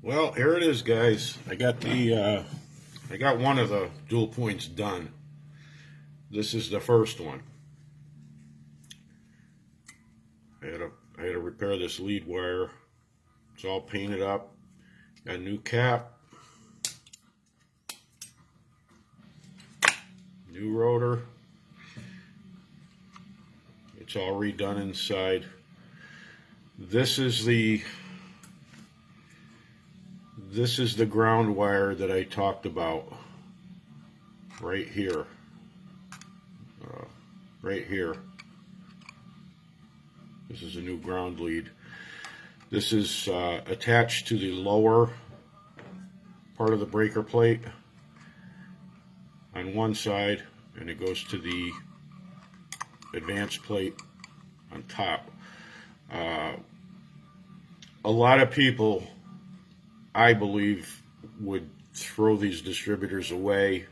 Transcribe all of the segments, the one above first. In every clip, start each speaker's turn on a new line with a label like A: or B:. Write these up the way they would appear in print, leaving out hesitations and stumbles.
A: Well, here it is, guys. I got one of the dual points done. This is the first one. I had to repair this lead wire. It's all painted up. Got a new cap, new rotor. It's all redone inside. This is the ground wire that I talked about right here. Right here. This is a new ground lead. This is attached to the lower part of the breaker plate on one side, and it goes to the advanced plate on top. A lot of people, I believe, would throw these distributors away,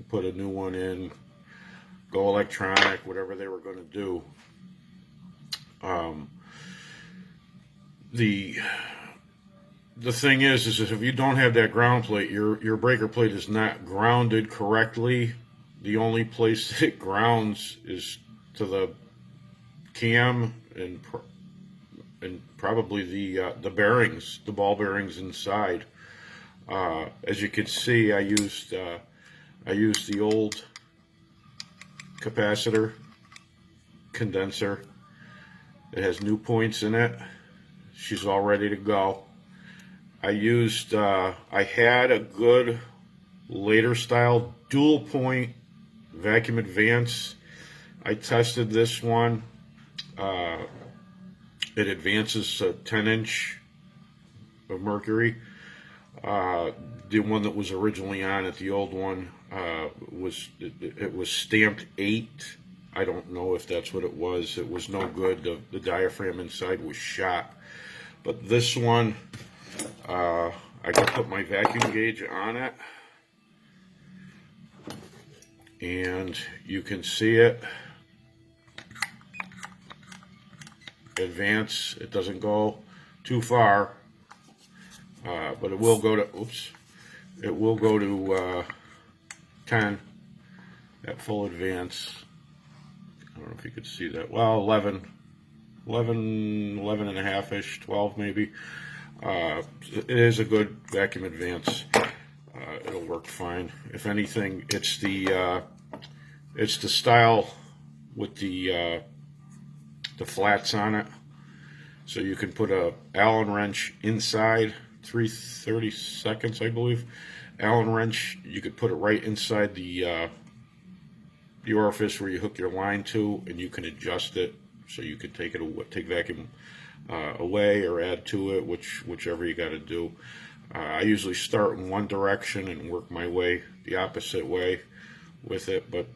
A: put a new one in, go electronic, whatever they were going to do. The thing is if you don't have that ground plate, your breaker plate is not grounded correctly. The only place it grounds is to the cam and probably the bearings, the ball bearings inside. As you can see, I used the old capacitor condenser. It has new points in it. She's all ready to go. I had a good later style dual point vacuum advance. I tested this one. It advances 10-inch of mercury. The one that was originally on it, the old one, it was stamped 8. I don't know if that's what it was. It was no good. The diaphragm inside was shot. But this one, I can put my vacuum gauge on it, and you can see it advance. It doesn't go too far, but it will go to, it will go to 10 at full advance. I don't know if you could see that. Well, 11 and a half-ish, 12 maybe. It is a good vacuum advance. It'll work fine. If anything, it's the style with the flats on it. So you can put a Allen wrench inside, 3/32, I believe. Allen wrench, you could put it right inside the orifice where you hook your line to, and you can adjust it so you can take vacuum away or add to it, whichever you got to do. I usually start in one direction and work my way the opposite way with it, but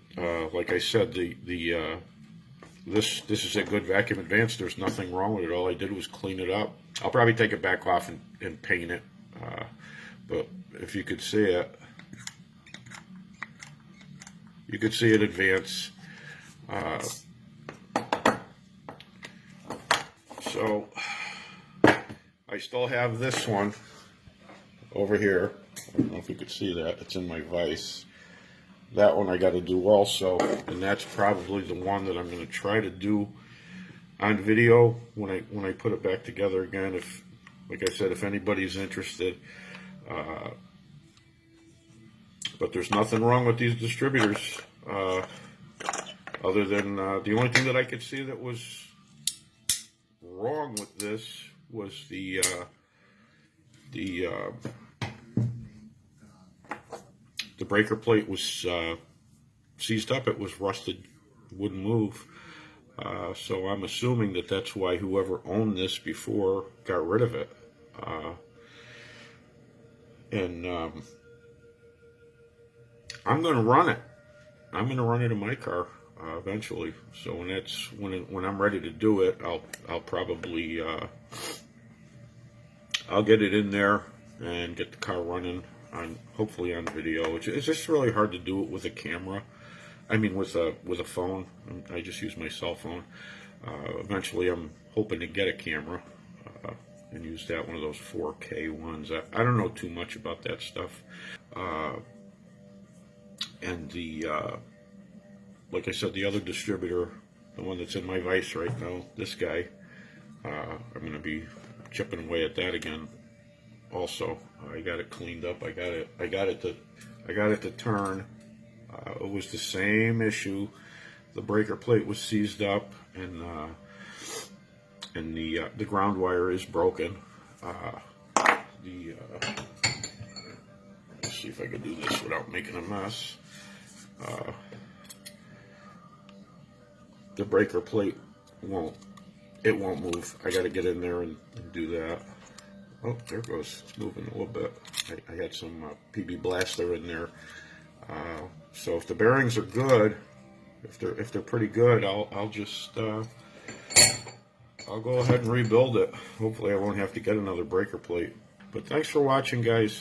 A: like I said, this is a good vacuum advance. There's nothing wrong with it. All I did was clean it up. I'll probably take it back off and paint it, but if you could see it, you could see it advance. So I still have this one over here. I don't know if you could see that. It's in my vise. That one I got to do also, and that's probably the one that I'm going to try to do on video when I put it back together again. If, like I said, if anybody's interested. But there's nothing wrong with these distributors, other than the only thing that I could see that was wrong with this was the breaker plate was seized up. It was rusted, wouldn't move. So I'm assuming that that's why whoever owned this before got rid of it. I'm going to run it. I'm going to run it in my car eventually. So when I'm ready to do it, I'll probably I'll get it in there and get the car running hopefully on video. It's just really hard to do it with a camera. I mean, with a phone. I just use my cell phone. Eventually, I'm hoping to get a camera and used that, one of those 4K ones. I don't know too much about that stuff. And like I said, the other distributor, the one that's in my vise right now, this guy, I'm going to be chipping away at that again. Also, I got it cleaned up. I got it to turn. It was the same issue. The breaker plate was seized up, and the ground wire is broken. Let's see if I can do this without making a mess. The breaker plate won't move. I got to get in there and do that. Oh, there it goes. It's moving a little bit. I had some PB Blaster in there. So if the bearings are good, if they're pretty good, I'll just I'll go ahead and rebuild it. Hopefully I won't have to get another breaker plate. But thanks for watching, guys.